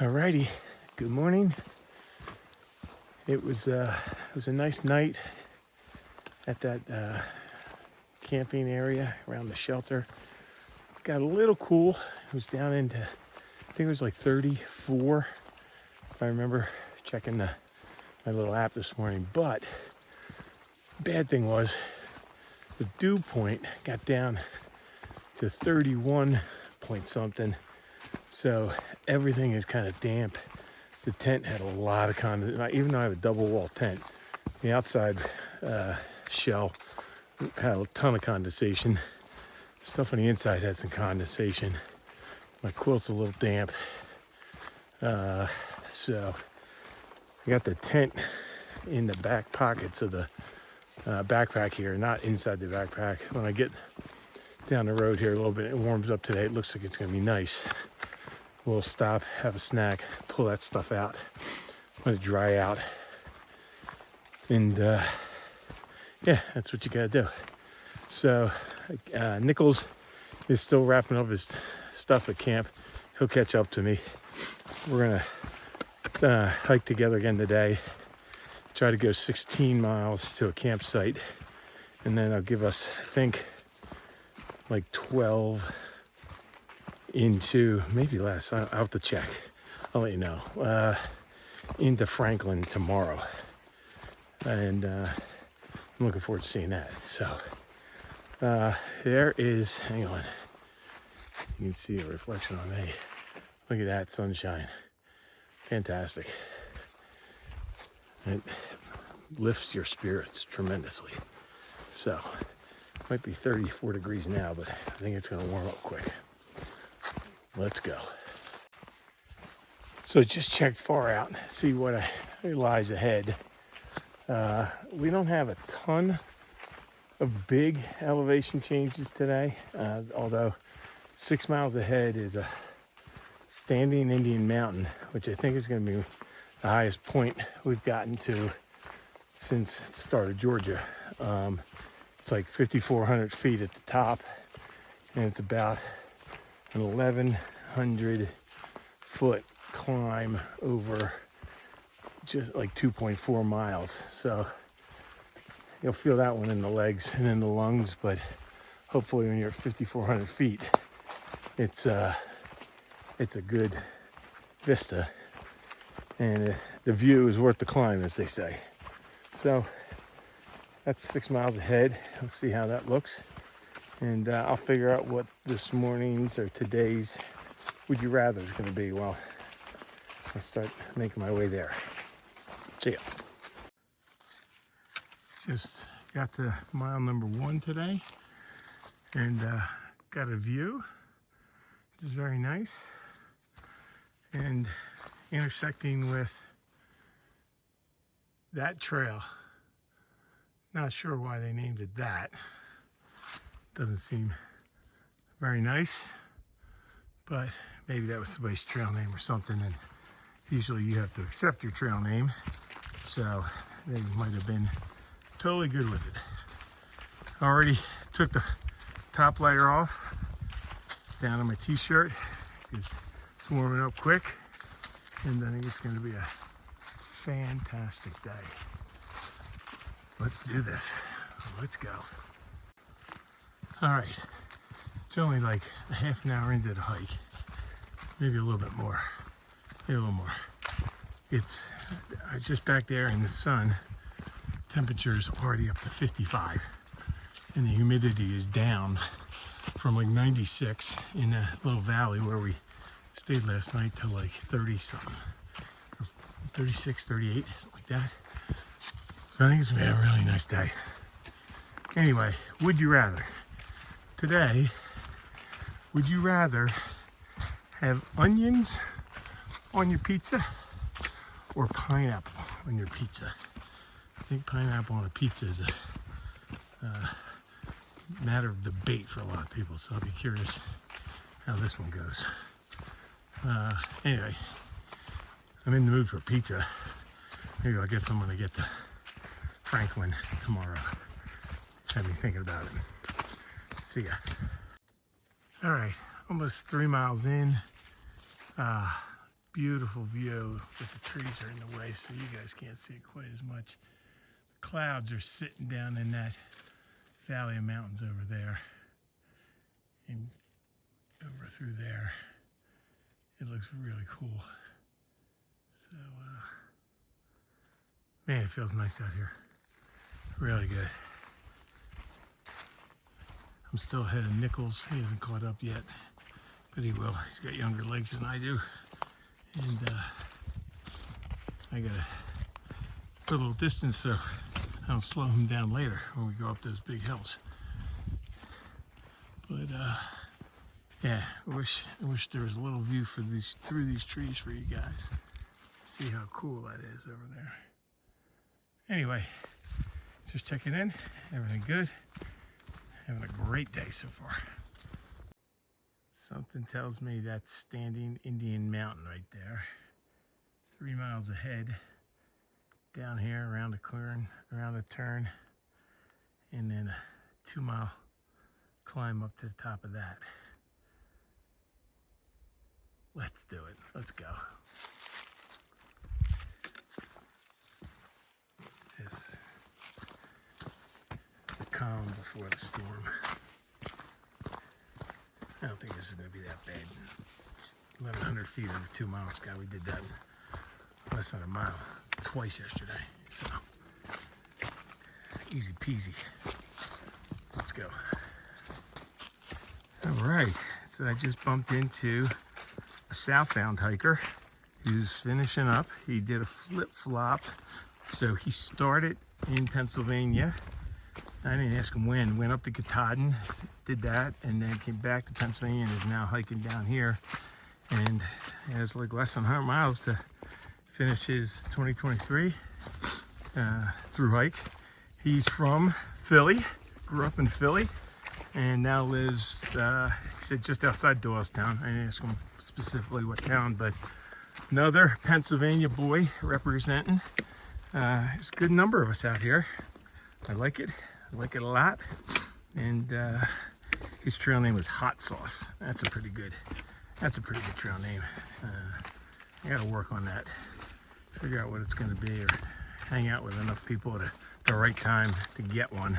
Alrighty, good morning. It was a nice night at that camping area around the shelter. Got a little cool. It was down into, I think it was like 34, if I remember checking my little app this morning. But bad thing was the dew point got down to 31 point something. So everything is kind of damp. The tent had a lot of condensation. Even though I have a double wall tent, the outside shell had a ton of condensation. Stuff on the inside had some condensation. My quilt's a little damp. So I got the tent in the back pockets of the backpack here, not inside the backpack. When I get down the road here a little bit, it warms up today. It looks like it's gonna be nice. We'll stop, have a snack, pull that stuff out, let it dry out. And yeah, that's what you gotta do. So Nichols is still wrapping up his stuff at camp. He'll catch up to me. We're gonna hike together again today. Try to go 16 miles to a campsite. And then I'll give us, I think, like 12 into, maybe less, I'll have to check. I'll let you know. Into Franklin tomorrow. And I'm looking forward to seeing that. So there is, hang on. You can see a reflection on me. Look at that sunshine. Fantastic. It lifts your spirits tremendously. So, might be 34 degrees now, but I think it's gonna warm up quick. Let's go. So just checked far out, see what lies ahead. We don't have a ton of big elevation changes today, although 6 miles ahead is a standing Indian mountain, which I think is going to be the highest point we've gotten to since the start of Georgia. It's like 5,400 feet at the top, and it's about an 1,100 foot climb over just like 2.4 miles. So you'll feel that one in the legs and in the lungs, but hopefully when you're at 5,400 feet, it's a good vista, and the view is worth the climb, as they say. So that's 6 miles ahead. Let's see how that looks. And I'll figure out what this morning's or today's would you rather is going to be. Well, I'll start making my way there. See ya. Just got to mile number 1 today, and got a view, which is very nice, and intersecting with that trail. Not sure why they named it that. Doesn't seem very nice, but maybe that was somebody's trail name or something, and usually you have to accept your trail name, so they might have been totally good with it. Already took the top layer off down on my t-shirt. It's warming up quick, and I think it's going to be a fantastic day. Let's do this. Let's go. All right, it's only like a half an hour into the hike, maybe a little bit more, maybe a little more. It's just back there in the sun, temperature's already up to 55, and the humidity is down from like 96 in that little valley where we stayed last night to like 30 something, 36, 38, something like that. So I think it's gonna be a really nice day. Anyway, would you rather? Today, would you rather have onions on your pizza or pineapple on your pizza? I think pineapple on a pizza is a matter of debate for a lot of people, so I'll be curious how this one goes. Anyway, I'm in the mood for pizza. Maybe I'll get someone to get to Franklin tomorrow. Had me thinking about it. See ya. All right, almost 3 miles in. Beautiful view, but the trees are in the way, so you guys can't see it quite as much. The clouds are sitting down in that valley of mountains over there, and over through there. It looks really cool. So, man, it feels nice out here. Really good. I'm still ahead of Nichols. He hasn't caught up yet, but he will. He's got younger legs than I do. And I gotta put a little distance so I don't slow him down later when we go up those big hills. But yeah, I wish there was a little view for through these trees for you guys. See how cool that is over there. Anyway, just checking in. Everything good. Having a great day so far. Something tells me that's Standing Indian Mountain right there. 3 miles ahead. Down here around the clearing, around the turn. And then a 2-mile climb up to the top of that. Let's do it. Let's go. This the calm before the storm. I don't think this is going to be that bad. It's 1,100 feet over 2 miles, guy. We did that in less than a mile twice yesterday. So, easy peasy. Let's go. All right. So I just bumped into a southbound hiker who's finishing up. He did a flip-flop. So he started in Pennsylvania. I didn't ask him when. Went up to Katahdin, did that, and then came back to Pennsylvania and is now hiking down here. And has like less than 100 miles to finish his 2023 thru-hike. He's from Philly, grew up in Philly, and now lives, he said, just outside Doylestown. I didn't ask him specifically what town, but another Pennsylvania boy representing. There's a good number of us out here. I like it. I like it a lot. And his trail name was Hot Sauce. That's a pretty good trail name. I gotta work on that. Figure out what it's gonna be, or hang out with enough people at the right time to get one.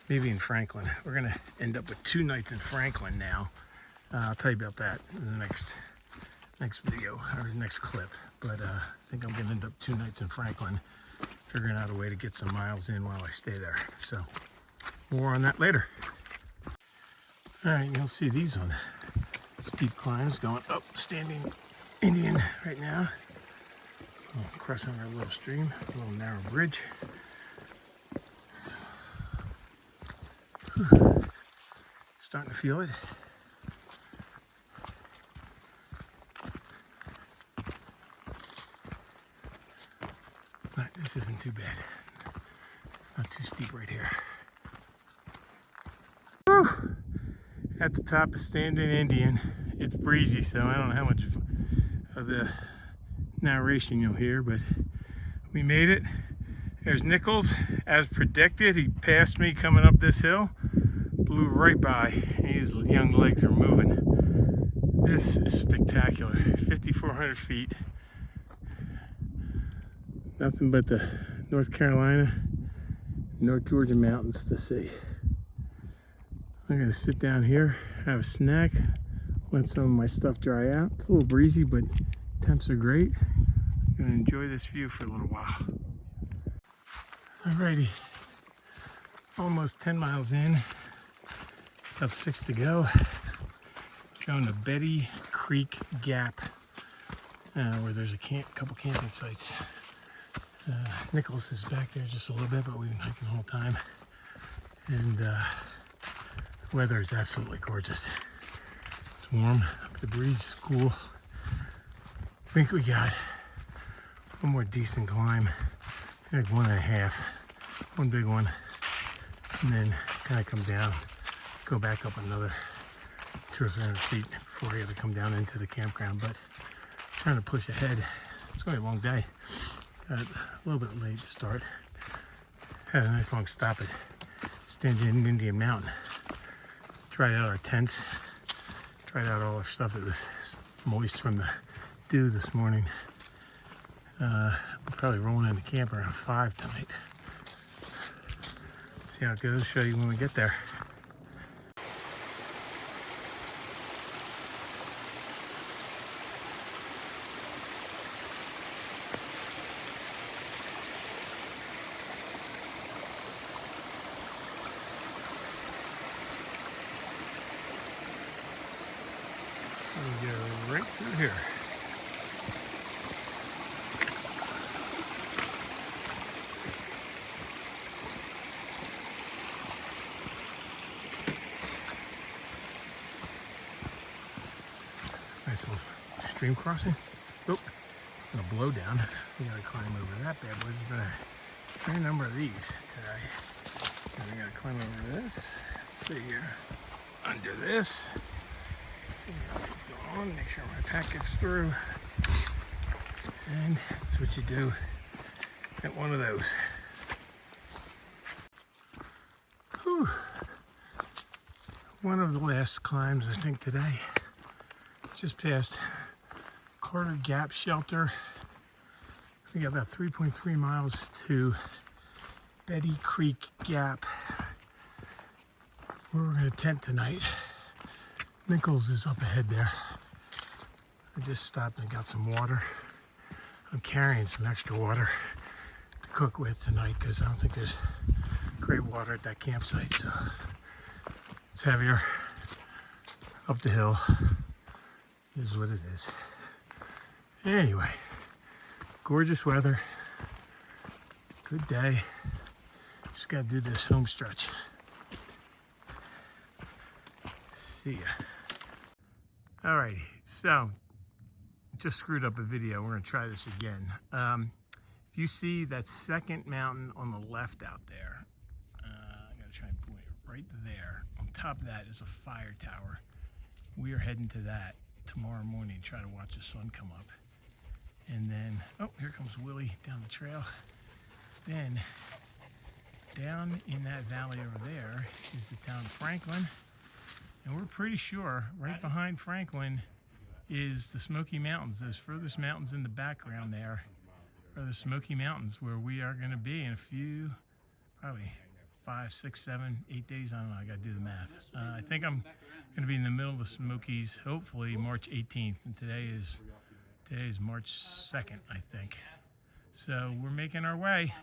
Maybe in Franklin. We're gonna end up with 2 nights in Franklin now. I'll tell you about that in the next video or next clip. But I think I'm gonna end up 2 nights in Franklin, figuring out a way to get some miles in while I stay there. So more on that later. All right, you'll see these on steep climbs going up Standing Indian right now. Crossing our little stream, a little narrow bridge. Whew. Starting to feel it. But this isn't too bad. Not too steep right here. Whew. At the top of Standing Indian. It's breezy, so I don't know how much of the narration you'll hear, but we made it. There's Nichols, as predicted. He passed me coming up this hill, blew right by. His young legs are moving. This is spectacular. 5,400 feet. Nothing but the North Carolina, North Georgia mountains to see. I'm gonna sit down here, have a snack, let some of my stuff dry out. It's a little breezy, but temps are great. I'm gonna enjoy this view for a little while. Alrighty, almost 10 miles in, about 6 to go. Going to Betty Creek Gap, where there's a couple camping sites. Nichols is back there just a little bit, but we've been hiking the whole time. And the weather is absolutely gorgeous. It's warm, but the breeze is cool. I think we got one more decent climb, like 1.5, one big one, and then kind of come down, go back up another 200 or 300 feet before I got to come down into the campground. But trying to push ahead. It's going to be a long day. Got a little bit late to start. Had a nice long stop at Standing Indian Mountain. Tried out our tents. Tried out all our stuff that was moist from the dew this morning. We're probably rolling into camp around 5 tonight. See how it goes, show you when we get there. We go right through here. Nice little stream crossing. Oh, and a blow down. We gotta climb over that bad boy. There's been a fair number of these today. And we gotta climb over this. Let's see here. Under this. See what's going on. Make sure my pack gets through. And that's what you do at one of those. Whew. One of the last climbs, I think, today. Just past Carter Gap Shelter. We got about 3.3 miles to Betty Creek Gap, where we're going to tent tonight. Nichols is up ahead there. I just stopped and got some water. I'm carrying some extra water to cook with tonight because I don't think there's great water at that campsite, so it's heavier up the hill. Is what it is. Anyway, gorgeous weather, good day. Just gotta do this home stretch. See ya. Alrighty, so just screwed up a video. We're gonna try this again. If you see that second mountain on the left out there, I gotta try and point it right there. On top of that is a fire tower. We are heading to that tomorrow morning, try to watch the sun come up. And then, oh, here comes Willie down the trail. Then, down in that valley over there is the town of Franklin. And we're pretty sure right behind Franklin is the Smoky Mountains. Those furthest mountains in the background there are the Smoky Mountains, where we are going to be in a few, probably 5, 6, 7, 8 days. I don't know, I got to do the math. I think I'm going to be in the middle of the Smokies, hopefully March 18th, and today is March 2nd, I think. So we're making our way.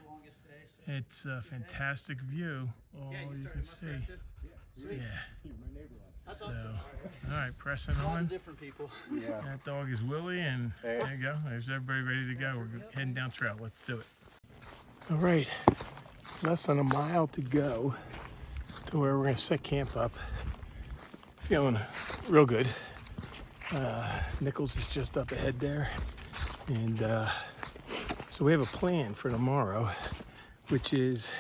It's a fantastic view, all you can see. Yeah. So, all right, pressing on. Different people. Yeah. That dog is Willie, and there you go. There's everybody ready to go. We're heading down trail. Let's do it. All right, less than a mile to go to where we're going to set camp up. Feeling real good. Nichols is just up ahead there, and so we have a plan for tomorrow, which is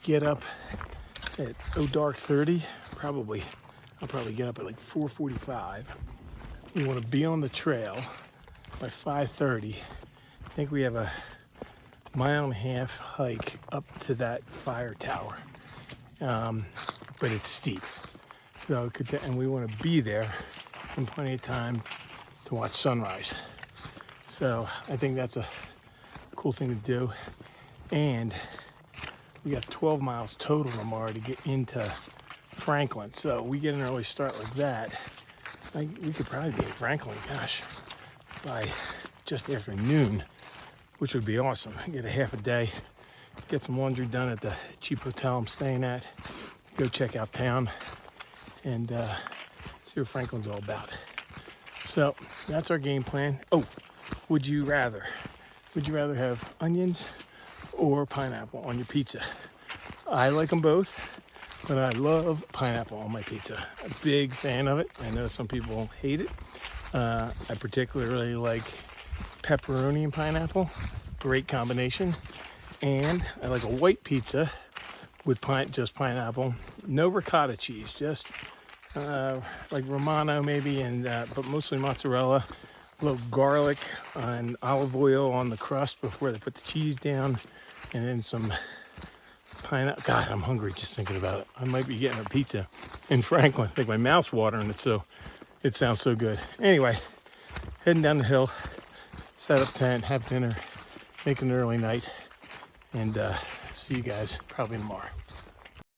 get up at dark 30. I'll probably get up at like 4:45. We want to be on the trail by 5:30. I think we have a 1.5 mile hike up to that fire tower, but it's steep. So, and we want to be there in plenty of time to watch sunrise. So I think that's a cool thing to do. And we got 12 miles total tomorrow to get into Franklin. So we get an early start like that. We could probably be in Franklin, gosh, by just after noon, which would be awesome. Get a half a day, get some laundry done at the cheap hotel I'm staying at, go check out town, and see what Franklin's all about. So that's our game plan. Oh, would you rather have onions or pineapple on your pizza? I like them both, but I love pineapple on my pizza. A big fan of it. I know some people hate it. I particularly like pepperoni and pineapple. Great combination. And I like a white pizza with just pineapple. No ricotta cheese, just like Romano maybe, and but mostly mozzarella. A little garlic and olive oil on the crust before they put the cheese down, and then some pineapple. God, I'm hungry just thinking about it. I might be getting a pizza in Franklin. I think my mouth's watering it, so it sounds so good. Anyway, heading down the hill, set up tent, have dinner, make an early night, and see you guys probably tomorrow.